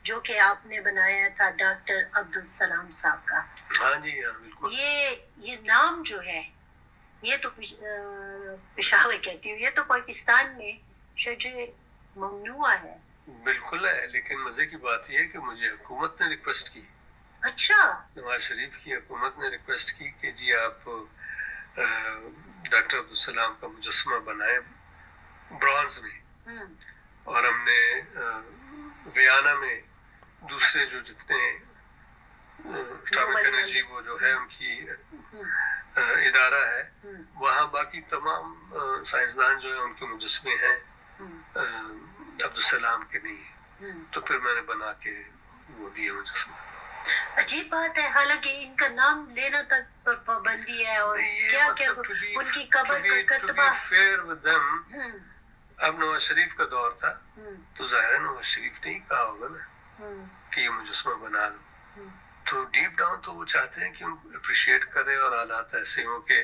جو کہ آپ نے بنایا تھا ڈاکٹر عبدالسلام صاحب کا. ہاں جی ہاں بالکل. یہ نام جو ہے یہ تو پشاور کہتی ہوں، یہ تو پاکستان میں شجر ممنوع ہے. بالکل ہے، لیکن مزے کی بات یہ ہے کہ مجھے حکومت نے ریکویسٹ کی. اچھا. نواز شریف کی حکومت نے ریکویسٹ کی کہ جی آپ ڈاکٹر عبدالسلام کا مجسمہ بنائے برانز میں. اور ہم نے ویانا میں دوسرے جو جتنے اٹامک انرجی وہ جو ہے ان کی ادارہ ہے وہاں باقی تمام سائنسدان جو ہیں ان کے مجسمے ہیں، عبدالسلام کے نہیں ہیں. تو پھر میں نے بنا کے وہ دیا مجسمہ. عجیب بات ہے، حالانکہ ان کا نام لینا تک پر پابندی ہے اور کیا کیا ان کی قبر کا کتبہ. فیئر ود دم، اب نواز شریف کا دور تھا تو ظاہر ہے نواز شریف نے ہی کہا ہوگا نا کہ یہ مجسمہ بنا دو. تو ڈیپ ڈاؤن تو وہ چاہتے ہیں کہ ان اپریشیٹ کرے اور حالات ایسے ہوں کہ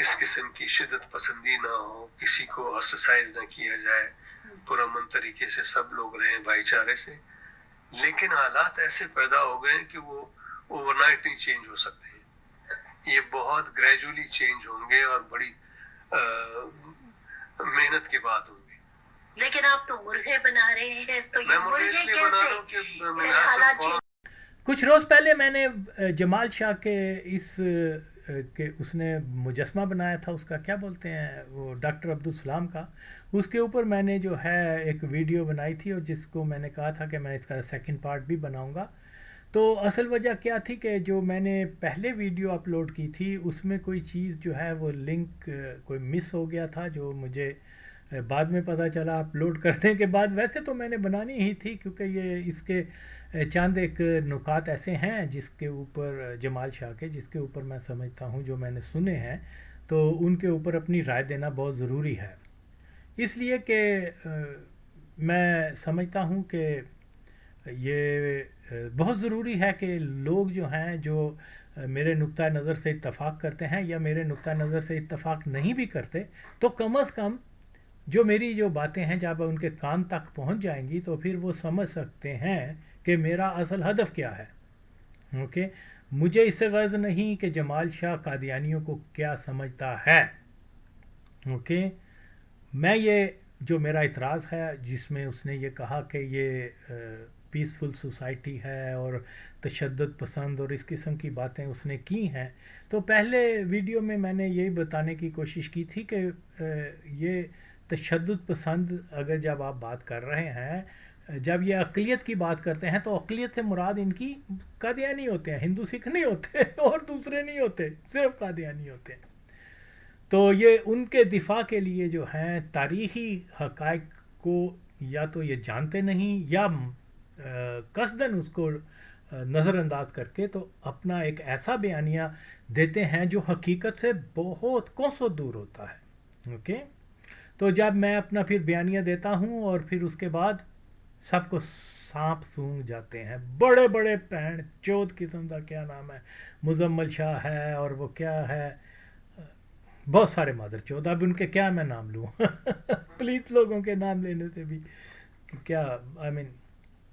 اس قسم کی شدت پسندی نہ ہو، کسی کو آسٹرسائز نہ کیا جائے، پرامن طریقے سے سب لوگ رہیں بھائی چارے سے. لیکن حالات ایسے پیدا ہو گئے کہ وہ اوور نائٹ نہیں چینج ہو سکتے ہیں، یہ بہت گریجولی چینج ہوں گے اور بڑی محنت کے بعد ہوں گے. لیکن آپ تو مرغے بنا رہے ہیں تو میں مرغے اس لیے بنا رہا ہوں کہ کچھ روز پہلے میں نے جمال شاہ کے اس نے مجسمہ بنایا تھا، اس کا کیا بولتے ہیں وہ ڈاکٹر عبدالسلام کا، اس کے اوپر میں نے جو ہے ایک ویڈیو بنائی تھی اور جس کو میں نے کہا تھا کہ میں اس کا سیکنڈ پارٹ بھی بناؤں گا. تو اصل وجہ کیا تھی کہ جو میں نے پہلے ویڈیو اپلوڈ کی تھی اس میں کوئی چیز جو ہے وہ لنک کوئی مس ہو گیا تھا، جو مجھے بعد میں پتہ چلا اپلوڈ کرنے کے بعد. ویسے تو میں نے بنانی ہی تھی کیونکہ یہ اس کے چند ایک نکات ایسے ہیں جس کے اوپر جمال شاہ کے جس کے اوپر میں سمجھتا ہوں جو میں نے سنے ہیں تو ان کے اوپر اپنی رائے دینا بہت ضروری ہے. اس لیے کہ میں سمجھتا ہوں کہ یہ بہت ضروری ہے کہ لوگ جو ہیں جو میرے نقطہ نظر سے اتفاق کرتے ہیں یا میرے نقطہ نظر سے اتفاق نہیں بھی کرتے تو کم از کم جو میری جو باتیں ہیں جب ان کے کان تک پہنچ جائیں گی تو پھر وہ سمجھ سکتے ہیں کہ میرا اصل ہدف کیا ہے. اوکے، مجھے اس سے غرض نہیں کہ جمال شاہ قادیانیوں کو کیا سمجھتا ہے. اوکے، میں یہ جو میرا اعتراض ہے جس میں اس نے یہ کہا کہ یہ پیسفل سوسائٹی ہے اور تشدد پسند اور اس قسم کی باتیں اس نے کی ہیں، تو پہلے ویڈیو میں نے یہی بتانے کی کوشش کی تھی کہ یہ تشدد پسند اگر جب آپ بات کر رہے ہیں، جب یہ اقلیت کی بات کرتے ہیں تو اقلیت سے مراد ان کی قادیانی ہوتے ہیں، ہندو سکھ نہیں ہوتے اور دوسرے نہیں ہوتے، صرف قادیانی ہوتے ہیں. تو یہ ان کے دفاع کے لیے جو ہیں تاریخی حقائق کو یا تو یہ جانتے نہیں یا قصداً اس کو نظر انداز کر کے تو اپنا ایک ایسا بیانیہ دیتے ہیں جو حقیقت سے بہت کوسوں دور ہوتا ہے. اوکے، تو جب میں اپنا پھر بیانیہ دیتا ہوں اور پھر اس کے بعد سب کو سانپ سونگ جاتے ہیں، بڑے بڑے پہن چود قسم کا کیا نام ہے، مزمل شاہ ہے اور وہ کیا ہے، بہت سارے مادر چود، اب ان کے کیا میں نام لوں پلیز لوگوں کے نام لینے سے بھی کیا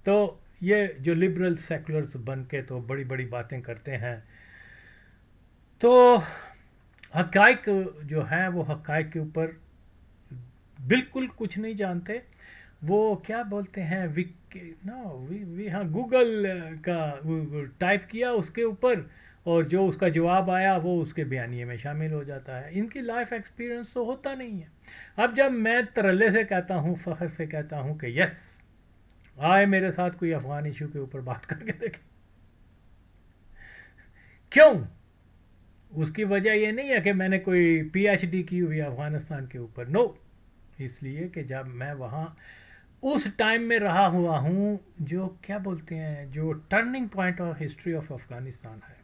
تو یہ جو لبرل سیکولرز بن کے تو بڑی بڑی باتیں کرتے ہیں، تو حقائق جو ہیں وہ حقائق کے اوپر بالکل کچھ نہیں جانتے. وہ کیا بولتے ہیں ہاں گوگل کا ٹائپ کیا اس کے اوپر اور جو اس کا جواب آیا وہ اس کے بیانیے میں شامل ہو جاتا ہے. ان کی لائف ایکسپیرینس تو ہوتا نہیں ہے. اب جب میں ترلے سے کہتا ہوں، فخر سے کہتا ہوں کہ یس آئے میرے ساتھ کوئی افغان ایشو کے اوپر بات کر کے دیکھیں، کیوں؟ اس کی وجہ یہ نہیں ہے کہ میں نے کوئی پی ایچ ڈی کی ہوئی افغانستان کے اوپر، نو، اس لیے کہ جب میں وہاں اس ٹائم میں رہا ہوا ہوں جو کیا بولتے ہیں جو turning point of history of Afghanistan ہے،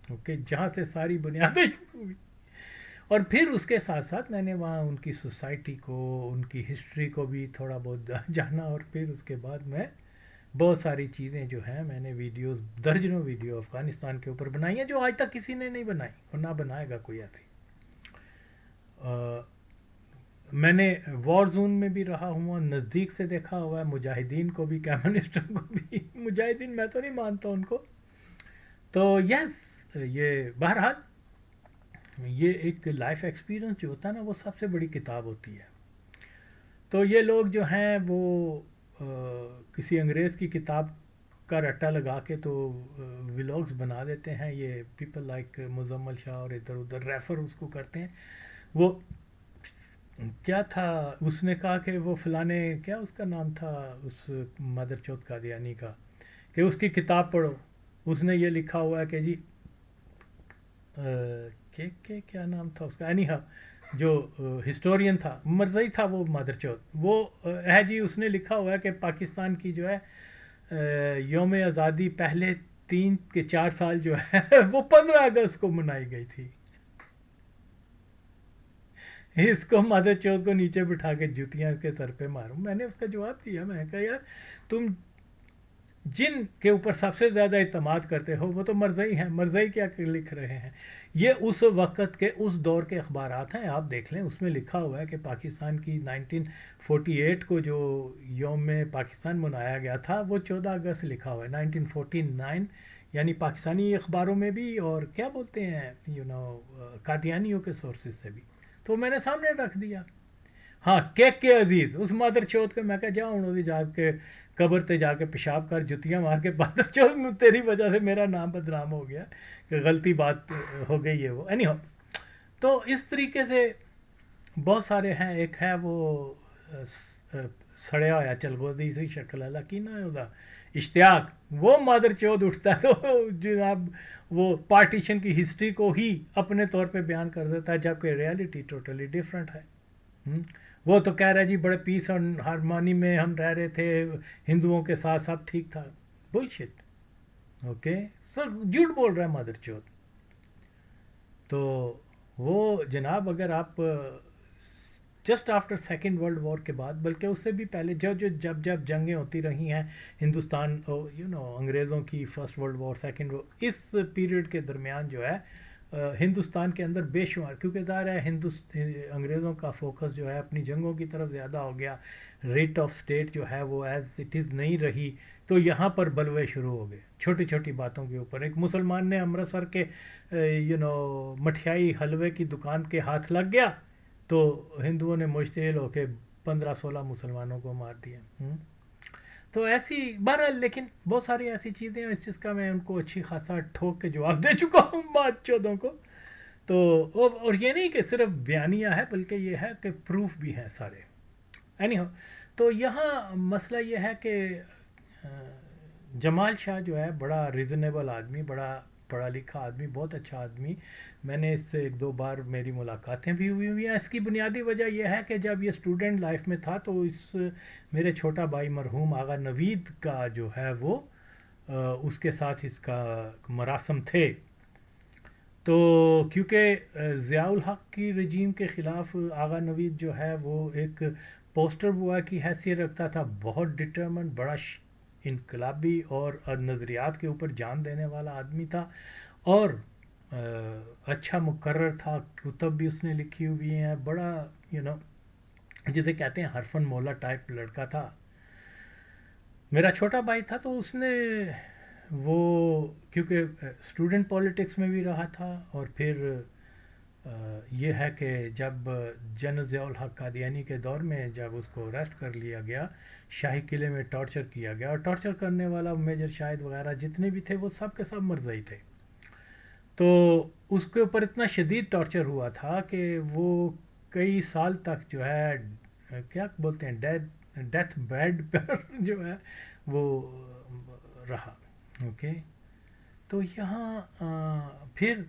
اوکے، جہاں سے ساری بنیادیں شروع ہوئی. اور پھر اس کے ساتھ ساتھ میں نے وہاں ان کی سوسائٹی کو، ان کی ہسٹری کو بھی تھوڑا بہت جانا، اور پھر اس کے بعد میں بہت ساری چیزیں جو ہیں میں نے ویڈیوز، درجنوں ویڈیو افغانستان کے اوپر بنائی ہیں جو آج تک کسی نے نہیں بنائی اور نہ بنائے گا کوئی ایسی. میں نے وار زون میں بھی رہا ہوا، نزدیک سے دیکھا ہوا ہے، مجاہدین کو بھی، کمیونسٹوں کو بھی. مجاہدین میں تو نہیں مانتا ان کو. تو یس، یہ بہرحال یہ ایک لائف ایکسپیرئنس جو ہوتا ہے نا، وہ سب سے بڑی کتاب ہوتی ہے. تو یہ لوگ جو ہیں وہ کسی انگریز کی کتاب کا رٹا لگا کے تو ولاگز بنا دیتے ہیں. یہ پیپل لائک مزمل شاہ اور ادھر ادھر ریفر اس کو کرتے ہیں. وہ کیا تھا، اس نے کہا کہ وہ فلانے، کیا اس کا نام تھا اس مدر چوتھ قادیانی کا، کہ اس کی کتاب پڑھو، اس نے یہ لکھا ہوا ہے کہ جی کیا نام تھا اس کا، اینی ہاؤ جو ہسٹورین تھا، مرزئی تھا وہ مدر چوتھ، وہ ہے جی، اس نے لکھا ہوا ہے کہ پاکستان کی جو ہے یوم آزادی پہلے 3 کے 4 سال جو ہے وہ 15 اگست کو منائی گئی تھی. اس کو مدر چوتھ کو نیچے بٹھا کے جوتیاں اس کے سر پہ ماروں. میں نے اس کا جواب دیا، میں نے کہا یار تم جن کے اوپر سب سے زیادہ اعتماد کرتے ہو وہ تو مرزئی ہیں، مرزئی کیا لکھ رہے ہیں. یہ اس وقت کے اس دور کے اخبارات ہیں، آپ دیکھ لیں، اس میں لکھا ہوا ہے کہ پاکستان کی 1948 کو جو یوم پاکستان منایا گیا تھا وہ 14 اگست لکھا ہوا ہے 1949، یعنی پاکستانی اخباروں میں بھی اور کیا بولتے ہیں قادیانیوں کے سورسز سے بھی. تو میں نے سامنے رکھ دیا. ہاں کیک کے عزیز اس مادر چوتھ کے، میں کہا جاؤ انہوں نے جا کے قبر تے جا کے پیشاب کر، جتیاں مار کے، مادر چوتھ میں تیری وجہ سے میرا نام بدنام ہو گیا کہ غلطی بات ہو گئی ہے وہ. اینی ہو، تو اس طریقے سے بہت سارے ہیں. ایک ہے وہ سڑیا ہوا چلگودی سی شکل اللہ کی نا ہوگا اشتیاق، وہ مادر چوتھ اٹھتا ہے تو جناب وہ پارٹیشن کی ہسٹری کو ہی اپنے طور پہ بیان کر دیتا ہے، جبکہ ریالٹی ٹوٹلی ڈیفرنٹ ہے. وہ تو کہہ رہا ہے جی بڑے پیس اور ہارمونی میں ہم رہ رہے تھے، ہندوؤں کے ساتھ سب ٹھیک تھا. بلشٹ. اوکے، سب جھوٹ بول رہا ہے مادر چوتھ. تو وہ جناب اگر آپ just after second world war کے بعد، بلکہ اس سے بھی پہلے جب جنگیں ہوتی رہی ہیں ہندوستان انگریزوں کی، first world war, second war, اس پیریڈ کے درمیان جو ہے ہندوستان کے اندر بے شمار، کیونکہ ظاہر ہے انگریزوں کا فوکس جو ہے اپنی جنگوں کی طرف زیادہ ہو گیا، ریٹ آف سٹیٹ جو ہے وہ ایز اٹ از نہیں رہی، تو یہاں پر بلوے شروع ہو گئے چھوٹی چھوٹی باتوں کے اوپر. ایک مسلمان نے امرتسر کے مٹھائی حلوے کی دکان کے ہاتھ لگ گیا تو ہندوؤں نے مشتعل ہو کے 15-16 مسلمانوں کو مار دیا. تو ایسی بہرحال، لیکن بہت ساری ایسی چیزیں ہیں جس کا میں ان کو اچھی خاصا ٹھوک کے جواب دے چکا ہوں مات چودوں کو. تو اور یہ نہیں کہ صرف بیانیہ ہے، بلکہ یہ ہے کہ پروف بھی ہیں سارے. اینی ہو، تو یہاں مسئلہ یہ ہے کہ جمال شاہ جو ہے بڑا ریزنیبل آدمی، بڑا پڑھا لکھا آدمی، بہت اچھا آدمی. میں نے اس سے 1-2 بار میری ملاقاتیں بھی ہوئی ہیں. اس کی بنیادی وجہ یہ ہے کہ جب یہ اسٹوڈنٹ لائف میں تھا تو میرے چھوٹا بھائی مرحوم آغا نوید کا جو ہے وہ اس کے ساتھ اس کا مراسم تھے. تو کیونکہ ضیاء الحق کی رجیم کے خلاف آغا نوید جو ہے وہ ایک پوسٹر بوائے کی حیثیت رکھتا تھا، بہت ڈٹرمنٹ، بڑا انقلابی اور نظریات کے اوپر جان دینے والا آدمی تھا، اور اچھا مقرر تھا، کتب بھی اس نے لکھی ہوئی ہیں، بڑا جسے کہتے ہیں حرفن مولا ٹائپ لڑکا تھا. میرا چھوٹا بھائی تھا تو اس نے وہ کیونکہ اسٹوڈنٹ پالیٹکس میں بھی رہا تھا، اور پھر یہ ہے کہ جب جنرل ضیاء الحق قادیانی کے دور میں جب اس کو اریسٹ کر لیا گیا، شاہی قلعے میں ٹارچر کیا گیا، اور ٹارچر کرنے والا میجر شاہد وغیرہ جتنے بھی تھے وہ سب کے سب مرزئی تھے. تو اس کے اوپر اتنا شدید ٹارچر ہوا تھا کہ وہ کئی سال تک جو ہے کیا بولتے ہیں ڈیتھ بیڈ پر جو ہے وہ رہا. اوکے، تو یہاں پھر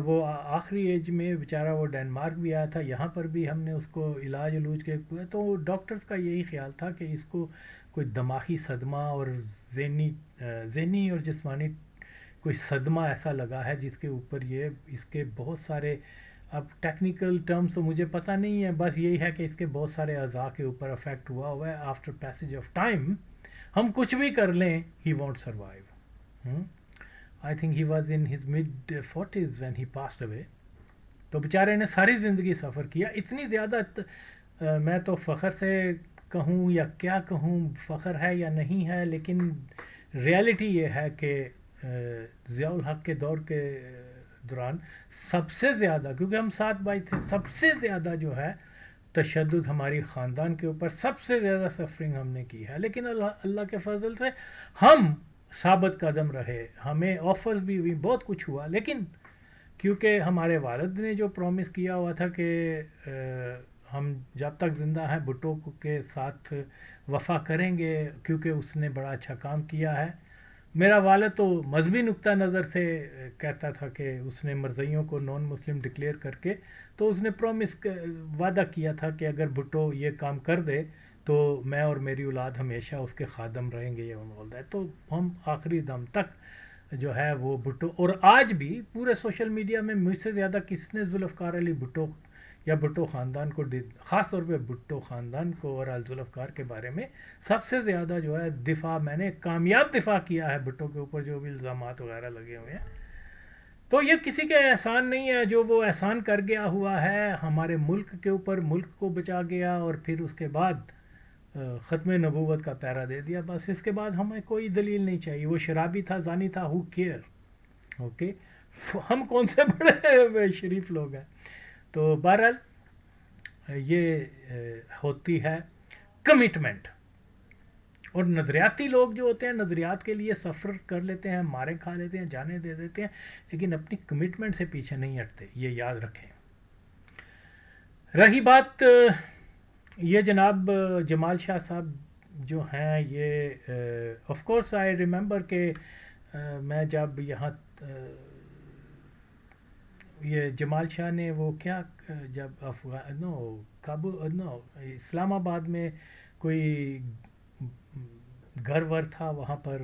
وہ آخری ایج میں بیچارہ وہ ڈینمارک بھی آیا تھا، یہاں پر بھی ہم نے اس کو علاج کے تو ڈاکٹرز کا یہی خیال تھا کہ اس کو کوئی دماغی صدمہ اور ذہنی اور جسمانی کوئی صدمہ ایسا لگا ہے جس کے اوپر اس کے بہت سارے، اب ٹیکنیکل ٹرمز تو مجھے پتہ نہیں ہے، بس یہی ہے کہ اس کے بہت سارے اعضاء کے اوپر افیکٹ ہوا ہے. آفٹر پیسج آف ٹائم ہم کچھ بھی کر لیں he won't survive. I think he was in his mid-40s when he passed away. تو بیچارے نے ساری زندگی سفر کیا، اتنی زیادہ میں تو فخر سے کہوں یا کیا کہوں، فخر ہے یا نہیں ہے، لیکن ریالٹی یہ ہے کہ ضیاء الحق کے دور کے دوران سب سے زیادہ، کیونکہ ہم 7 بھائی تھے، سب سے زیادہ جو ہے تشدد ہماری خاندان کے اوپر، سب سے زیادہ سفرنگ ہم نے کی ہے، لیکن اللہ کے فضل سے ہم ثابت قدم رہے، ہمیں آفرز بھی ہوئی، بہت کچھ ہوا، لیکن کیونکہ ہمارے والد نے جو پرومس کیا ہوا تھا کہ ہم جب تک زندہ ہیں بھٹو کے ساتھ وفا کریں گے، کیونکہ اس نے بڑا اچھا کام کیا ہے۔ میرا والد تو مذہبی نقطہ نظر سے کہتا تھا کہ اس نے مرزائیوں کو نان مسلم ڈکلیئر کر کے، تو اس نے پرومس وعدہ کیا تھا کہ اگر بھٹو یہ کام کر دے تو میں اور میری اولاد ہمیشہ اس کے خادم رہیں گے، یہ بولتا ہے۔ تو ہم آخری دم تک جو ہے وہ بھٹو، اور آج بھی پورے سوشل میڈیا میں مجھ سے زیادہ کس نے ذوالفقار علی بھٹو یا بھٹو خاندان کو، خاص طور پہ بھٹو خاندان کو اور ذوالفقار کے بارے میں سب سے زیادہ جو ہے دفاع، میں نے کامیاب دفاع کیا ہے بھٹو کے اوپر جو بھی الزامات وغیرہ لگے ہوئے ہیں۔ تو یہ کسی کے احسان نہیں ہے، جو وہ احسان کر گیا ہوا ہے ہمارے ملک کے اوپر، ملک کو بچا گیا اور پھر اس کے بعد ختم نبوت کا پیرا دے دیا، بس اس کے بعد ہمیں کوئی دلیل نہیں چاہیے۔ وہ شرابی تھا، زانی تھا، ہو کیئر، اوکے، ہم کون سے بڑے شریف لوگ ہیں۔ تو بہرحال یہ ہوتی ہے کمٹمنٹ، اور نظریاتی لوگ جو ہوتے ہیں نظریات کے لیے سفر کر لیتے ہیں، مارے کھا لیتے ہیں، جانے دے دیتے ہیں، لیکن اپنی کمٹمنٹ سے پیچھے نہیں ہٹتے، یہ یاد رکھیں۔ رہی بات یہ جناب جمال شاہ صاحب جو ہیں، یہ آف کورس آئی ریممبر کہ میں جب یہاں یہ جمال شاہ نے وہ کیا، جب اسلام آباد میں کوئی گھر ور تھا وہاں پر،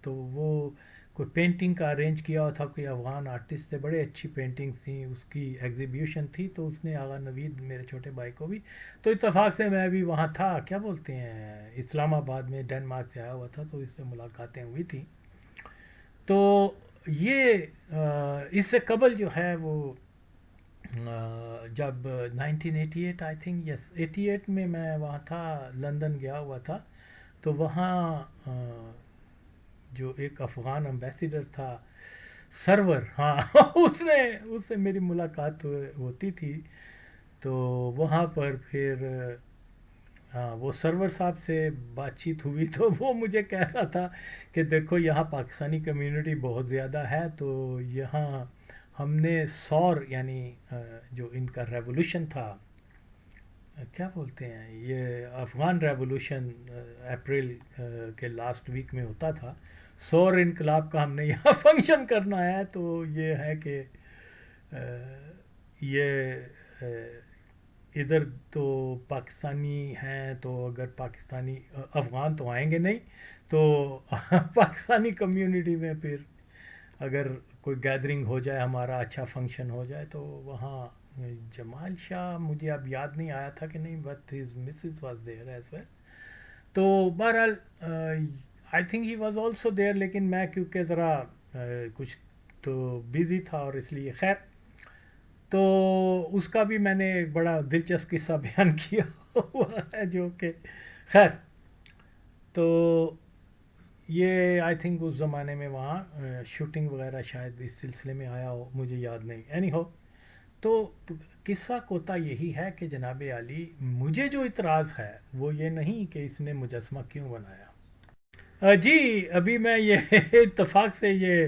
تو وہ کوئی پینٹنگ کا ارینج کیا ہوا تھا، کوئی افغان آرٹسٹ تھے، بڑے اچھی پینٹنگز تھیں، اس کی ایگزیبیوشن تھی، تو اس نے آغا نوید میرے چھوٹے بھائی کو بھی، تو اتفاق سے میں بھی وہاں تھا، کیا بولتے ہیں، اسلام آباد میں، ڈنمارک سے آیا ہوا تھا، تو اس سے ملاقاتیں ہوئی تھیں۔ تو یہ اس سے قبل جو ہے وہ جب 1988 آئی تھنک، یس 88 میں وہاں تھا، لندن گیا ہوا تھا، تو وہاں جو ایک افغان امبیسیڈر تھا سرور، ہاں اس سے میری ملاقات ہوتی تھی، تو وہاں پر پھر ہاں وہ سرور صاحب سے بات چیت ہوئی، تو وہ مجھے کہہ رہا تھا کہ دیکھو یہاں پاکستانی کمیونٹی بہت زیادہ ہے، تو یہاں ہم نے سور یعنی جو ان کا ریولوشن تھا، کیا بولتے ہیں یہ افغان ریولوشن اپریل کے لاسٹ ویک میں ہوتا تھا، سور انقلاب کا ہم نے یہاں فنکشن کرنا ہے، تو یہ ہے کہ یہ ادھر تو پاکستانی ہیں، تو اگر پاکستانی افغان تو آئیں گے نہیں، تو پاکستانی کمیونٹی میں پھر اگر کوئی گیدرنگ ہو جائے، ہمارا اچھا فنکشن ہو جائے، تو وہاں جمال شاہ مجھے اب یاد نہیں آیا تھا کہ نہیں، but his Mrs was there as well. تو بہرحال I think he was also there, لیکن میں کیونکہ ذرا کچھ تو بزی تھا، اور اس لیے خیر، تو اس کا بھی میں نے ایک بڑا دلچسپ قصہ بیان کیا ہوا ہے، جو کہ خیر، تو یہ آئی تھنک اس زمانے میں وہاں شوٹنگ وغیرہ شاید اس سلسلے میں آیا ہو، مجھے یاد نہیں، اینی ہو۔ تو قصہ کوتا یہی ہے کہ جناب عالی، مجھے جو اعتراض ہے وہ یہ نہیں کہ اس نے مجسمہ کیوں بنایا۔ جی ابھی میں یہ اتفاق سے یہ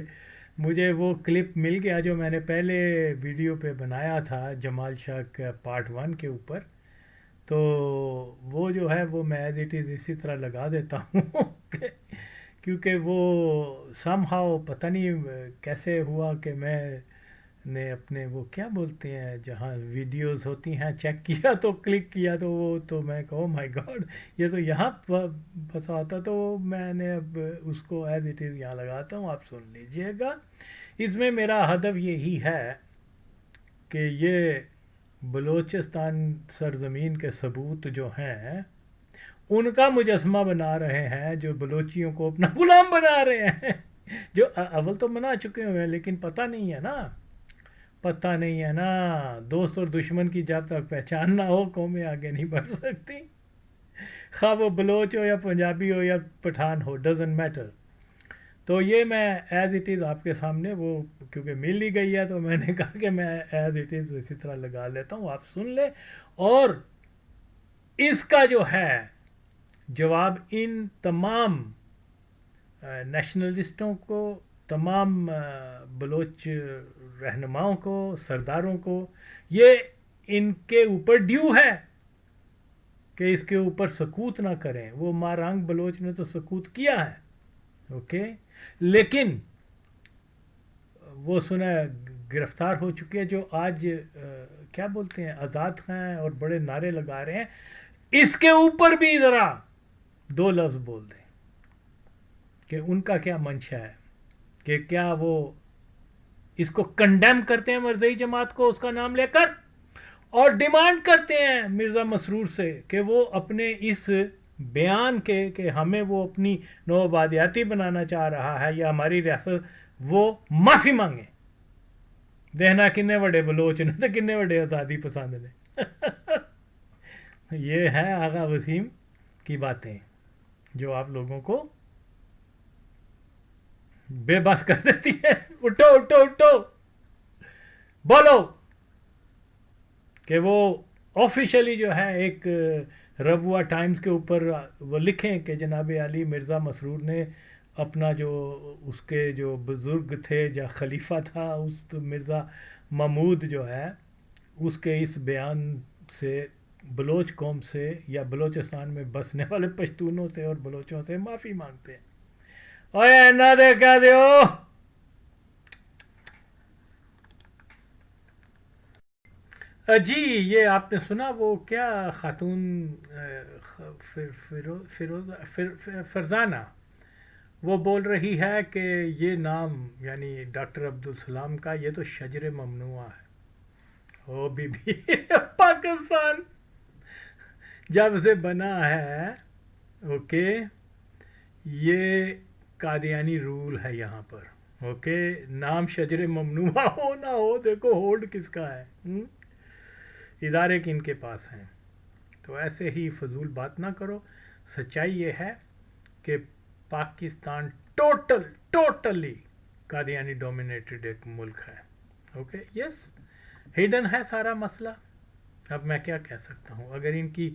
مجھے وہ کلپ مل گیا جو میں نے پہلے ویڈیو پہ بنایا تھا جمال شاہ کا پارٹ 1 کے اوپر، تو وہ جو ہے وہ میں ایز اٹ از اسی طرح لگا دیتا ہوں کیونکہ وہ سم ہاؤ پتہ نہیں کیسے ہوا کہ میں نے اپنے وہ کیا بولتے ہیں جہاں ویڈیوز ہوتی ہیں چیک کیا، تو کلک کیا، تو وہ تو میں کہوں مائی گاڈ یہ تو یہاں پھنسا ہوتا، تو میں نے اب اس کو ایز اٹ از یہاں لگاتا ہوں، آپ سن لیجئے گا۔ اس میں میرا ہدف یہی ہے کہ یہ بلوچستان سرزمین کے ثبوت جو ہیں ان کا مجسمہ بنا رہے ہیں، جو بلوچیوں کو اپنا غلام بنا رہے ہیں، جو اول تو منا چکے ہوئے ہیں، لیکن پتہ نہیں ہے نا، پتہ نہیں ہے نا، دوست اور دشمن کی جب تک پہچان نہ ہو قومیں آگے نہیں بڑھ سکتی، خواہ وہ بلوچ ہو یا پنجابی ہو یا پٹھان ہو، ڈزنٹ میٹر. تو یہ میں ایز اٹ از آپ کے سامنے، وہ کیونکہ مل ہی گئی ہے تو میں نے کہا کہ میں ایز اٹ از اسی طرح لگا لیتا ہوں، آپ سن لیں. اور اس کا جو ہے جواب ان تمام نیشنلسٹوں کو، تمام بلوچ رہنماؤں کو، سرداروں کو، یہ ان کے اوپر ڈیو ہے کہ اس کے اوپر سکوت نہ کریں. وہ مارانگ بلوچ نے تو سکوت کیا ہے، اوکے، لیکن وہ سنا گرفتار ہو چکے ہیں، جو آج کیا بولتے ہیں آزاد ہیں اور بڑے نعرے لگا رہے ہیں. اس کے اوپر بھی ذرا دو لفظ بول دیں کہ ان کا کیا منشا ہے، کہ کیا وہ اس کو کنڈیم کرتے ہیں مرزائی جماعت کو اس کا نام لے کر، اور ڈیمانڈ کرتے ہیں مرزا مسرور سے کہ وہ اپنے اس بیان کے کہ ہمیں وہ اپنی نو آبادیاتی بنانا چاہ رہا ہے یا ہماری ریاست، وہ معافی مانگیں. دیکھنا کنے بڑے بلوچ نے تو کنے بڑے آزادی پسند نے. یہ ہے آغا وسیم کی باتیں جو آپ لوگوں کو بے بس کر دیتی ہے. اٹھو اٹھو اٹھو بولو کہ وہ آفیشلی جو ہے ایک ربوہ ٹائمز کے اوپر وہ لکھیں کہ جناب علی مرزا مسرور نے اپنا جو اس کے جو بزرگ تھے یا خلیفہ تھا اس مرزا محمود جو ہے، اس کے اس بیان سے بلوچ قوم سے یا بلوچستان میں بسنے والے پشتونوں سے اور بلوچوں سے معافی مانگتے ہیں. اوے نہ دے کہہ دیو. جی یہ آپ نے سنا وہ کیا خاتون فرزانہ وہ بول رہی ہے کہ یہ نام یعنی ڈاکٹر عبدالسلام کا یہ تو شجر ممنوع ہے. او بی بی پاکستان جب سے بنا ہے، اوکے، یہ قادیانی رول ہے یہاں پر، اوکے، نام شجر ممنوع ہو نہ ہو، دیکھو ہولڈ کس کا ہے، ادارے کن کے پاس ہیں. تو ایسے ہی فضول بات نہ کرو. سچائی یہ ہے کہ پاکستان ٹوٹلی قادیانی ڈومینیٹڈ ایک ملک ہے، اوکے، یس، ہڈن ہے سارا مسئلہ. اب میں کیا کہہ سکتا ہوں، اگر ان کی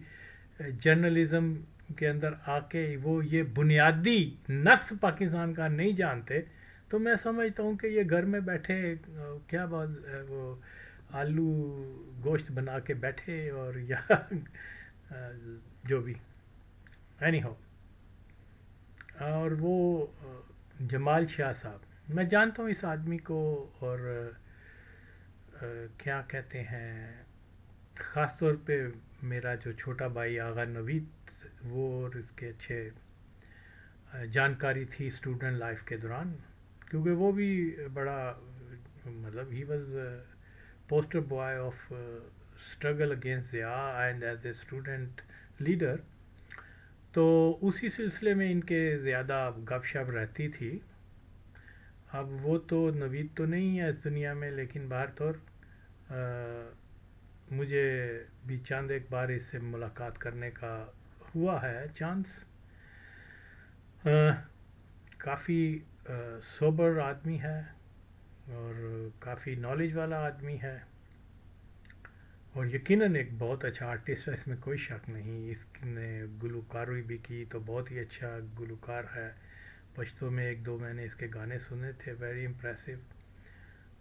جرنلزم کے اندر آ کے وہ یہ بنیادی نقص پاکستان کا نہیں جانتے تو میں سمجھتا ہوں کہ یہ گھر میں بیٹھے کیا وہ آلو گوشت بنا کے بیٹھے اور یا جو بھی اینی ہو. اور وہ جمال شاہ صاحب، میں جانتا ہوں اس آدمی کو، اور کیا کہتے ہیں، خاص طور پہ میرا جو چھوٹا بھائی آغا نوید، وہ اور اس کے اچھے جانکاری تھی اسٹوڈنٹ لائف کے دوران، کیونکہ وہ بھی بڑا مطلب he was poster boy of struggle against Zia and as a student leader. تو اسی سلسلے میں ان کے زیادہ گپ شپ رہتی تھی. اب وہ تو نوید تو نہیں ہے اس دنیا میں، لیکن باہر طور مجھے بھی چند ایک بار اس سے ملاقات کرنے کا ہوا ہے چانس. کافی سوبر آدمی ہے اور کافی نالج والا آدمی ہے، اور یقیناً ایک بہت اچھا آرٹسٹ ہے، اس میں کوئی شک نہیں. اس نے گلوکاری بھی کی تو بہت ہی اچھا گلوکار ہے. پشتو میں ایک دو میں نے اس کے گانے سنے تھے، ویری امپریسو.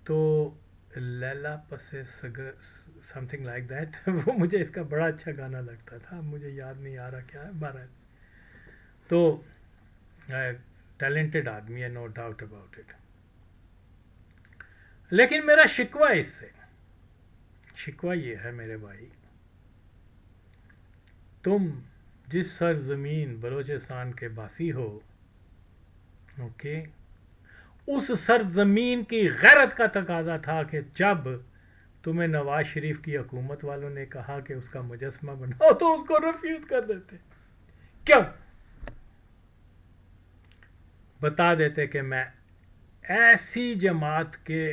تو لیلا پسے سگر سم تھنگ لائک دیٹ، وہ مجھے اس کا بڑا اچھا گانا لگتا تھا، مجھے یاد نہیں آ رہا کیا ہے. بہرحال تو ٹیلنٹڈ آدمی ہے، نو ڈاؤٹ اباؤٹ اٹ. لیکن میرا شکوہ اس سے، شکوہ یہ ہے میرے بھائی، تم جس سرزمین بلوچستان کے باسی ہو، اوکے، اس سرزمین کی غیرت کا تقاضا تھا کہ جب تمہیں نواز شریف کی حکومت والوں نے کہا کہ اس کا مجسمہ بناؤ تو اس کو ریفیوز کر دیتے. کیوں؟ بتا دیتے کہ میں ایسی جماعت کے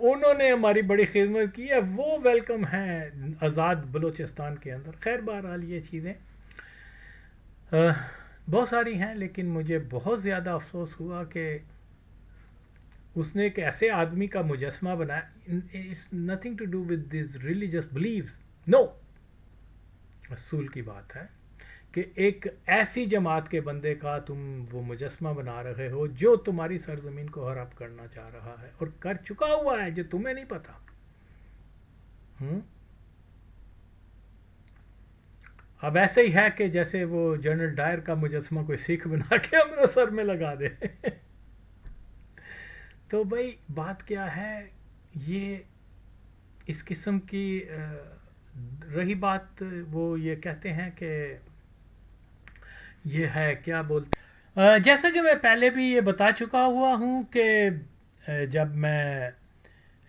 انہوں نے ہماری بڑی خدمت کی ہے، وہ ویلکم ہیں آزاد بلوچستان کے اندر. خیر بہرحال یہ چیزیں بہت ساری ہیں، لیکن مجھے بہت زیادہ افسوس ہوا کہ اس نے ایک ایسے آدمی کا مجسمہ بنایا. It's nothing to do with these religious beliefs, no. اصول کی بات ہے کہ ایک ایسی جماعت کے بندے کا تم وہ مجسمہ بنا رہے ہو جو تمہاری سرزمین کو ہڑپ کرنا چاہ رہا ہے اور کر چکا ہوا ہے، جو تمہیں نہیں پتا. اب ایسے ہی ہے کہ جیسے وہ جنرل ڈائر کا مجسمہ کوئی سکھ بنا کے امرتسر میں لگا دے. تو بھائی بات کیا ہے، یہ اس قسم کی رہی بات. وہ یہ کہتے ہیں کہ یہ ہے کیا بولتے، جیسا کہ میں پہلے بھی یہ بتا چکا ہوا ہوں کہ جب میں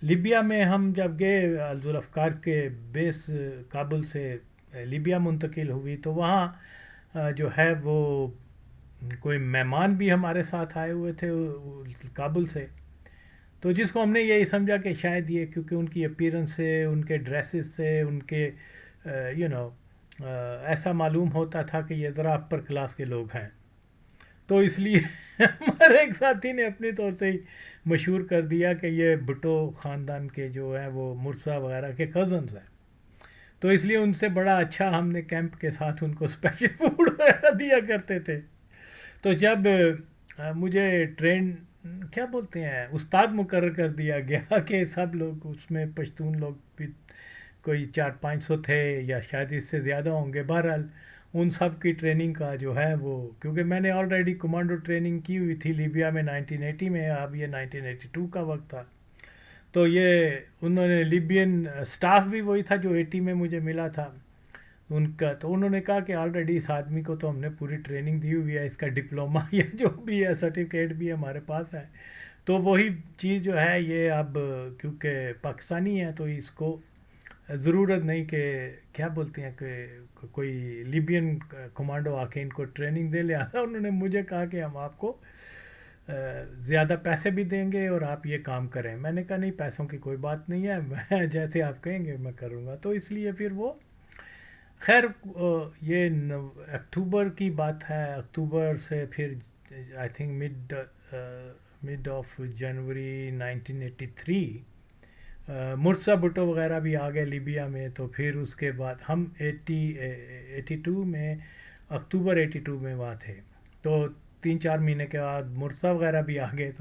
لیبیا میں ہم جب گئے، ذوالفقار کے بیس کابل سے لیبیا منتقل ہوئی، تو وہاں جو ہے وہ کوئی مہمان بھی ہمارے ساتھ آئے ہوئے تھے کابل سے. تو جس کو ہم نے یہی سمجھا کہ شاید یہ کیونکہ ان کی اپیرنس سے، ان کے ڈریسز سے، ان کے ایسا معلوم ہوتا تھا کہ یہ ذرا اپر کلاس کے لوگ ہیں، تو اس لیے ہمارے ایک ساتھی نے اپنی طور سے ہی مشہور کر دیا کہ یہ بھٹو خاندان کے جو ہیں وہ مرزا وغیرہ کے کزنز ہیں. تو اس لیے ان سے بڑا اچھا ہم نے کیمپ کے ساتھ ان کو اسپیشل فوڈ وغیرہ دیا کرتے تھے. تو جب مجھے ٹرین کیا بولتے ہیں استاد مقرر کر دیا گیا کہ سب لوگ اس میں پشتون لوگ بھی کوئی 400-500 تھے یا شاید اس سے زیادہ ہوں گے، بہرحال ان سب کی ٹریننگ کا جو ہے وہ، کیونکہ میں نے آلریڈی کمانڈو ٹریننگ کی ہوئی تھی لیبیا میں 1980 میں، اب یہ 1982 کا وقت تھا. تو یہ انہوں نے لیبین سٹاف بھی وہی تھا جو 80 میں مجھے ملا تھا ان کا. تو انہوں نے کہا کہ آلریڈی اس آدمی کو تو ہم نے پوری ٹریننگ دی ہوئی ہے، اس کا ڈپلومہ یا جو بھی ہے سرٹیفکیٹ بھی ہمارے پاس ہے. تو وہی چیز جو ہے یہ اب کیونکہ پاکستانی ہے تو اس کو ضرورت نہیں کہ کیا بولتے ہیں کہ کوئی لیبین کمانڈو آ کے ان کو ٹریننگ دے. لہٰذا انہوں نے مجھے کہا کہ ہم آپ کو زیادہ پیسے بھی دیں گے اور آپ یہ کام کریں. میں نے کہا نہیں، پیسوں کی کوئی بات نہیں ہے، میں جیسے آپ کہیں گے میں کروں گا. تو اس لیے پھر وہ خیر یہ اکتوبر کی بات ہے. اکتوبر سے پھر I think mid of January 1983 Mirza Bhutto وغیرہ بھی آ گئے لیبیا میں. تو پھر اس کے بعد ہم 82 میں اکتوبر 82 میں وہاں تھے. تو 3-4 مہینے کے بعد مرزا وغیرہ بھی آ گئے.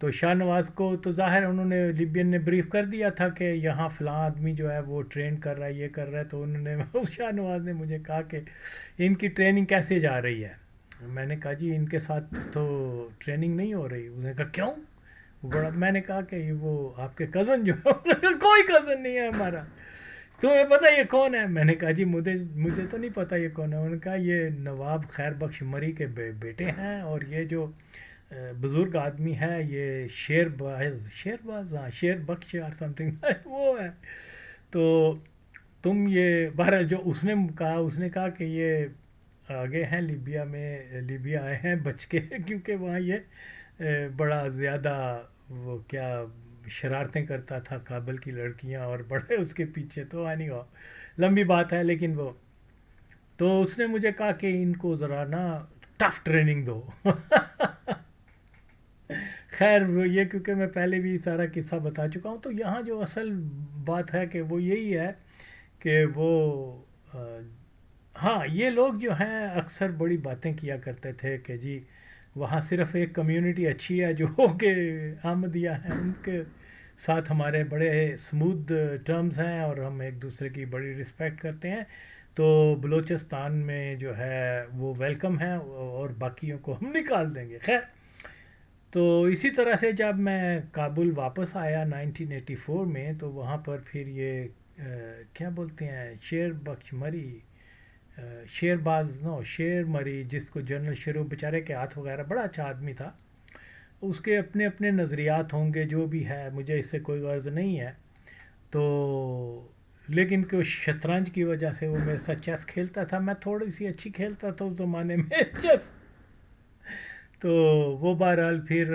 تو شاہ نواز کو تو ظاہر انہوں نے لیبین نے بریف کر دیا تھا کہ یہاں فلاں آدمی جو ہے وہ ٹرین کر رہا ہے، یہ کر رہا ہے. تو انہوں نے شاہ نواز نے مجھے کہا کہ ان کی ٹریننگ کیسے جا رہی ہے. میں نے کہا جی ان کے ساتھ تو ٹریننگ نہیں ہو رہی. انہوں نے کہا کیوں؟ میں نے کہا کہ وہ آپ کے کزن جو ہے. کوئی کزن نہیں ہے ہمارا. تمہیں پتہ یہ کون ہے؟ میں نے کہا جی مجھے تو نہیں پتہ یہ کون ہے. انہوں نے کہا یہ نواب خیر بخش مری کے بیٹے ہیں، اور یہ جو بزرگ آدمی ہے یہ شیر بخش اور سمتھنگ وہ ہے. تو تم یہ بہرحال جو اس نے کہا کہ یہ آگے ہیں لیبیا میں، لیبیا آئے ہیں بچ کے، کیونکہ وہاں یہ بڑا زیادہ وہ کیا شرارتیں کرتا تھا کابل کی لڑکیاں، اور بڑے اس کے پیچھے. تو نہیں ہوا، لمبی بات ہے. لیکن وہ تو اس نے مجھے کہا کہ ان کو ذرا نا ٹف ٹریننگ دو. خیر یہ کیونکہ میں پہلے بھی سارا قصہ بتا چکا ہوں. تو یہاں جو اصل بات ہے کہ وہ یہی ہے کہ وہ ہاں یہ لوگ جو ہیں اکثر بڑی باتیں کیا کرتے تھے کہ جی وہاں صرف ایک کمیونٹی اچھی ہے جو کہ احمدیہ ہیں، ان کے ساتھ ہمارے بڑے سموتھ ٹرمز ہیں اور ہم ایک دوسرے کی بڑی رسپیکٹ کرتے ہیں. تو بلوچستان میں جو ہے وہ ویلکم ہے اور باقیوں کو ہم نکال دیں گے. خیر تو اسی طرح سے جب میں کابل واپس آیا 1984 میں، تو وہاں پر پھر یہ کیا بولتے ہیں شیر بخش مری، شیر مری، جس کو جنرل شیرو بیچارے کے ہاتھ وغیرہ، بڑا اچھا آدمی تھا. اس کے اپنے اپنے نظریات ہوں گے جو بھی ہے، مجھے اس سے کوئی غرض نہیں ہے. تو لیکن کہ شطرنج کی وجہ سے وہ میرے ساتھ چیس کھیلتا تھا. میں تھوڑی سی اچھی کھیلتا تھا اس زمانے میں چیس. تو وہ بہرحال پھر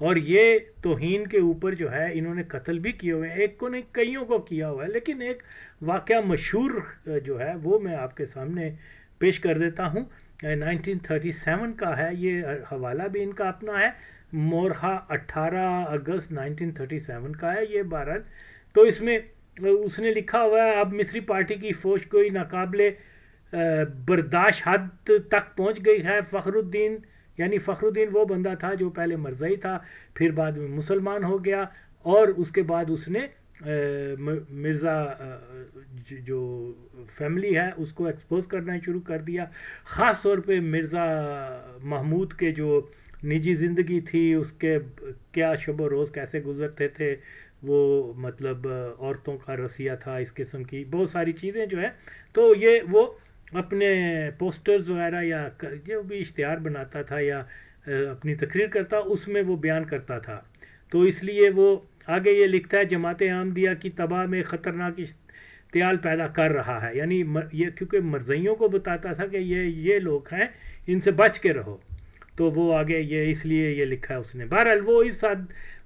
اور یہ توہین کے اوپر جو ہے انہوں نے قتل بھی کیے ہوئے ہیں، ایک کو نہیں کئیوں کو کیا ہوا ہے. لیکن ایک واقعہ مشہور جو ہے وہ میں آپ کے سامنے پیش کر دیتا ہوں. 1937 کا ہے، یہ حوالہ بھی ان کا اپنا ہے، مورخہ 18 اگست 1937 کا ہے یہ. بہرحال تو اس میں اس نے لکھا ہوا ہے اب مصری پارٹی کی فوج کوئی ناقابل برداشت حد تک پہنچ گئی ہے. فخر الدین یعنی فخر الدین وہ بندہ تھا جو پہلے مرزائی تھا، پھر بعد میں مسلمان ہو گیا، اور اس کے بعد اس نے مرزا جو فیملی ہے اس کو ایکسپوز کرنا شروع کر دیا. خاص طور پہ مرزا محمود کے جو نجی زندگی تھی، اس کے کیا شب و روز کیسے گزرتے تھے، وہ مطلب عورتوں کا رسیہ تھا، اس قسم کی بہت ساری چیزیں جو ہے. تو یہ وہ اپنے پوسٹرز وغیرہ یا جو بھی اشتہار بناتا تھا یا اپنی تقریر کرتا اس میں وہ بیان کرتا تھا. تو اس لیے وہ آگے یہ لکھتا ہے جماعت احمدیہ کی تباہ میں خطرناک اشتعال پیدا کر رہا ہے. یعنی یہ کیونکہ مرزائیوں کو بتاتا تھا کہ یہ لوگ ہیں، ان سے بچ کے رہو. تو وہ آگے یہ اس لیے یہ لکھا ہے اس نے. بہرحال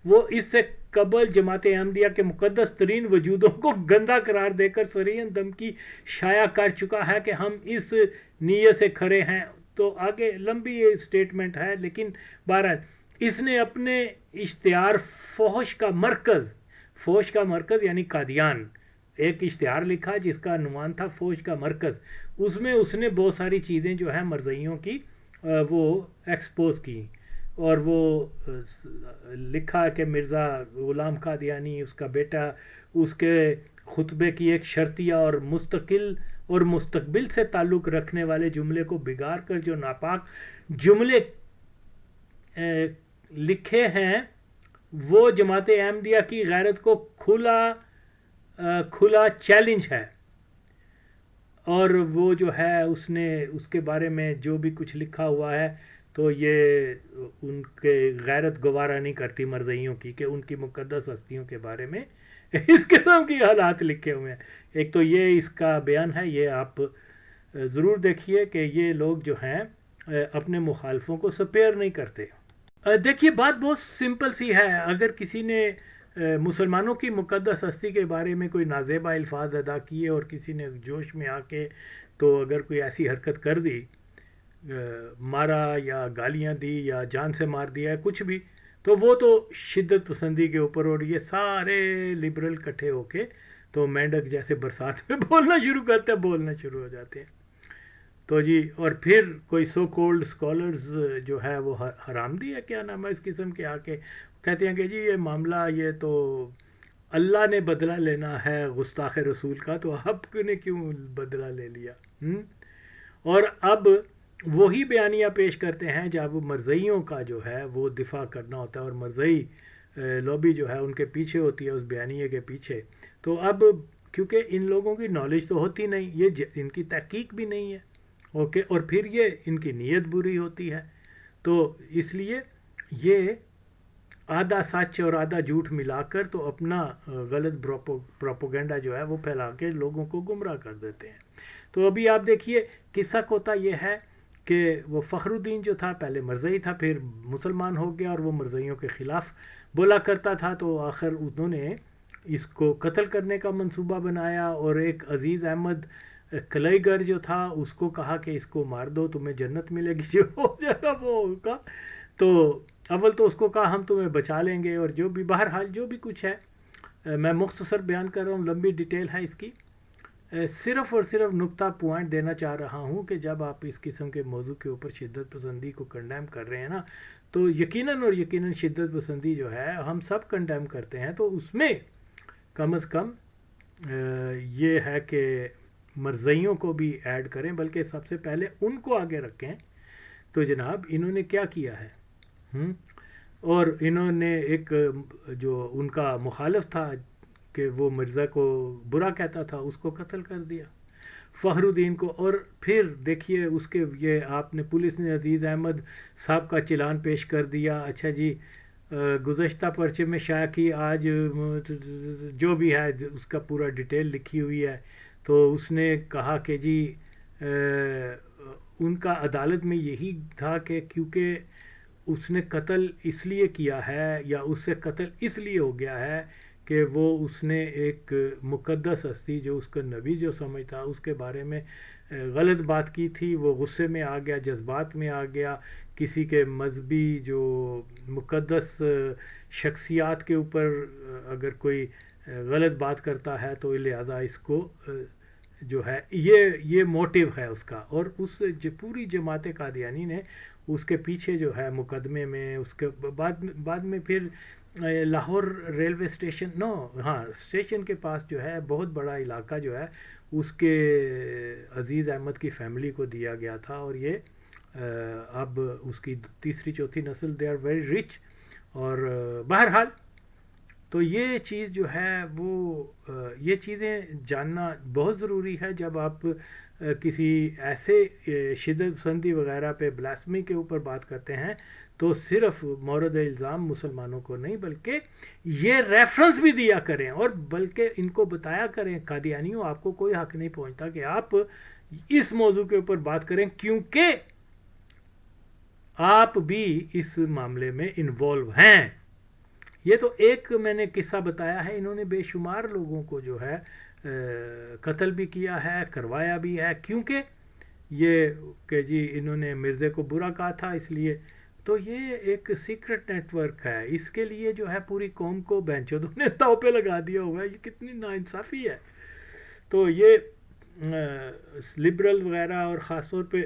وہ اس سے قبل جماعت احمدیہ کے مقدس ترین وجودوں کو گندہ قرار دے کر صریحاً دھمکی شائع کر چکا ہے کہ ہم اس نیت سے کھڑے ہیں. تو آگے لمبی یہ اسٹیٹمنٹ ہے، لیکن بہرحال اس نے اپنے اشتہار فحش کا مرکز یعنی قادیان، ایک اشتہار لکھا جس کا عنوان تھا فحش کا مرکز. اس میں اس نے بہت ساری چیزیں جو ہیں مرزائیوں کی وہ ایکسپوز کی، اور وہ لکھا کہ مرزا غلام قادیانی، اس کا بیٹا، اس کے خطبے کی ایک شرطیہ اور مستقبل سے تعلق رکھنے والے جملے کو بگاڑ کر جو ناپاک جملے لکھے ہیں وہ جماعت احمدیہ کی غیرت کو کھلا چیلنج ہے. اور وہ جو ہے اس نے اس کے بارے میں جو بھی کچھ لکھا ہوا ہے تو یہ ان کے غیرت گوارا نہیں کرتی مرزائیوں کی کہ ان کی مقدس ہستیوں کے بارے میں اس قسم کی حالات لکھے ہوئے ہیں. ایک تو یہ اس کا بیان ہے، یہ آپ ضرور دیکھیے کہ یہ لوگ جو ہیں اپنے مخالفوں کو سپیئر نہیں کرتے. دیکھیے بات بہت سمپل سی ہے. اگر کسی نے مسلمانوں کی مقدس ہستی کے بارے میں کوئی نازیبا الفاظ ادا کیے اور کسی نے جوش میں آ کے تو اگر کوئی ایسی حرکت کر دی، مارا یا گالیاں دی یا جان سے مار دیا ہے کچھ بھی، تو وہ تو شدت پسندی کے اوپر، اور یہ سارے لبرل کٹھے ہو کے تو مینڈک جیسے برسات میں بولنا شروع ہو جاتے ہیں. تو جی، اور پھر کوئی سو کولڈ اسکالرز جو ہے وہ حرام دی ہے کیا نام ہے اس قسم کے، آ کے کہتے ہیں کہ جی یہ معاملہ یہ تو اللہ نے بدلہ لینا ہے گستاخ رسول کا، تو آپ نے کیوں بدلہ لے لیا. اور اب وہی بیانیہ پیش کرتے ہیں جب مرزائیوں کا جو ہے وہ دفاع کرنا ہوتا ہے، اور مرزائی لوبی جو ہے ان کے پیچھے ہوتی ہے، اس بیانیے کے پیچھے. تو اب کیونکہ ان لوگوں کی نالج تو ہوتی نہیں، یہ ان کی تحقیق بھی نہیں ہے، اوکے، اور پھر یہ ان کی نیت بری ہوتی ہے، تو اس لیے یہ آدھا سچ اور آدھا جھوٹ ملا کر تو اپنا غلط پروپیگنڈا جو ہے وہ پھیلا کے لوگوں کو گمراہ کر دیتے ہیں. تو ابھی آپ دیکھیے قصہ ہوتا یہ ہے کہ وہ فخر الدین جو تھا پہلے مرزائی تھا، پھر مسلمان ہو گیا اور وہ مرزائیوں کے خلاف بولا کرتا تھا. تو آخر انہوں نے اس کو قتل کرنے کا منصوبہ بنایا، اور ایک عزیز احمد کلائی گر جو تھا اس کو کہا کہ اس کو مار دو تمہیں جنت ملے گی، جو ہو جائے گا وہ ہوگا. تو اول تو اس کو کہا ہم تمہیں بچا لیں گے، اور جو بھی بہرحال جو بھی کچھ ہے میں مختصر بیان کر رہا ہوں، لمبی ڈیٹیل ہے اس کی. صرف اور صرف نقطہ پوائنٹ دینا چاہ رہا ہوں کہ جب آپ اس قسم کے موضوع کے اوپر شدت پسندی کو کنڈیم کر رہے ہیں نا، تو یقیناً شدت پسندی جو ہے ہم سب کنڈیم کرتے ہیں، تو اس میں کم از کم یہ ہے کہ مرزائیوں کو بھی ایڈ کریں، بلکہ سب سے پہلے ان کو آگے رکھیں. تو جناب انہوں نے کیا کیا ہے، اور انہوں نے ایک جو ان کا مخالف تھا کہ وہ مرزا کو برا کہتا تھا اس کو قتل کر دیا، فخر الدین کو. اور پھر دیکھیے اس کے یہ آپ نے پولیس نے عزیز احمد صاحب کا چلان پیش کر دیا. اچھا جی، گزشتہ پرچے میں شائع کی، آج جو بھی ہے اس کا پورا ڈیٹیل لکھی ہوئی ہے. تو اس نے کہا کہ جی ان کا عدالت میں یہی تھا کہ کیونکہ اس نے قتل اس لیے کیا ہے یا اس سے قتل اس لیے ہو گیا ہے کہ وہ اس نے ایک مقدس ہستی جو اس کا نبی جو سمجھتا اس کے بارے میں غلط بات کی تھی، وہ غصے میں آ گیا، جذبات میں آ گیا، کسی کے مذہبی جو مقدس شخصیات کے اوپر اگر کوئی غلط بات کرتا ہے تو لہٰذا اس کو جو ہے یہ موٹیو ہے اس کا، اور اس پوری جماعت قادیانی نے اس کے پیچھے جو ہے مقدمے میں اس کے بعد میں پھر لاہور ریلوے اسٹیشن اسٹیشن کے پاس جو ہے بہت بڑا علاقہ جو ہے اس کے عزیز احمد کی فیملی کو دیا گیا تھا، اور یہ اب اس کی تیسری چوتھی نسل دے آر ویری رچ. اور بہرحال تو یہ چیز جو ہے وہ یہ چیزیں جاننا بہت ضروری ہے جب آپ کسی ایسے شدت پسندی وغیرہ پہ بلاسمی کے اوپر بات کرتے ہیں تو صرف مورد الزام مسلمانوں کو نہیں بلکہ یہ ریفرنس بھی دیا کریں، اور بلکہ ان کو بتایا کریں قادیانیوں آپ کو کوئی حق نہیں پہنچتا کہ آپ اس موضوع کے اوپر بات کریں، کیونکہ آپ بھی اس معاملے میں انوالو ہیں. یہ تو ایک میں نے قصہ بتایا ہے، انہوں نے بے شمار لوگوں کو جو ہے قتل بھی کیا ہے، کروایا بھی ہے، کیونکہ یہ کہ جی انہوں نے مرزے کو برا کہا تھا اس لیے. تو یہ ایک سیکرٹ نیٹ ورک ہے، اس کے لیے جو ہے پوری قوم کو بینچودوں نے داؤ پہ لگا دیا ہوا ہے. یہ کتنی ناانصافی ہے. تو یہ لبرل وغیرہ اور خاص طور پہ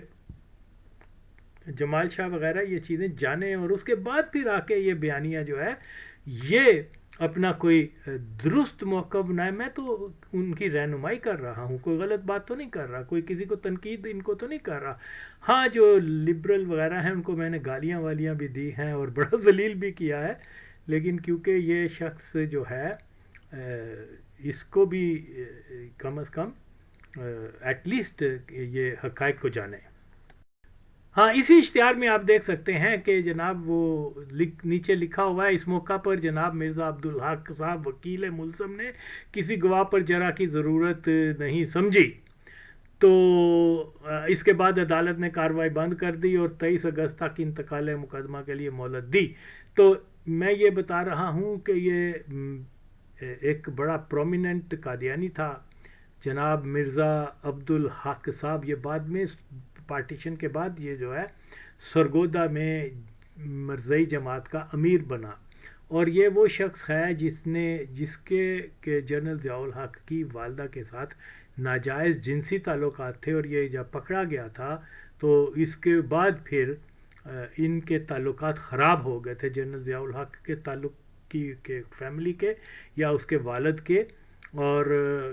جمال شاہ وغیرہ یہ چیزیں جانیں، اور اس کے بعد پھر آ کے یہ بیانیہ جو ہے یہ اپنا کوئی درست موقع بنائے. میں تو ان کی رہنمائی کر رہا ہوں، کوئی غلط بات تو نہیں کر رہا، کوئی کسی کو تنقید ان کو تو نہیں کر رہا. ہاں جو لبرل وغیرہ ہیں ان کو میں نے گالیاں والیاں بھی دی ہیں اور بڑا ذلیل بھی کیا ہے، لیکن کیونکہ یہ شخص جو ہے اس کو بھی کم از کم ایٹ لیسٹ یہ حقائق کو جانے. ہاں اسی اشتہار میں آپ دیکھ سکتے ہیں کہ جناب وہ نیچے لکھا ہوا ہے، اس موقع پر جناب مرزا عبدالحق صاحب وکیل ملزم نے کسی گواہ پر جرح کی ضرورت نہیں سمجھی. تو اس کے بعد عدالت نے کارروائی بند کر دی اور 23 اگست تک انتقال مقدمہ کے لیے مہلت دی. تو میں یہ بتا رہا ہوں کہ یہ ایک بڑا پرومیننٹ قادیانی تھا جناب مرزا عبدالحق صاحب. یہ بعد میں پارٹیشن کے بعد یہ جو ہے سرگودا میں مرزئی جماعت کا امیر بنا، اور یہ وہ شخص ہے جس کے جنرل ضیاء الحق کی والدہ کے ساتھ ناجائز جنسی تعلقات تھے، اور یہ جب پکڑا گیا تھا تو اس کے بعد پھر ان کے تعلقات خراب ہو گئے تھے، جنرل ضیاء الحق کے تعلق کے فیملی کے یا اس کے والد کے. اور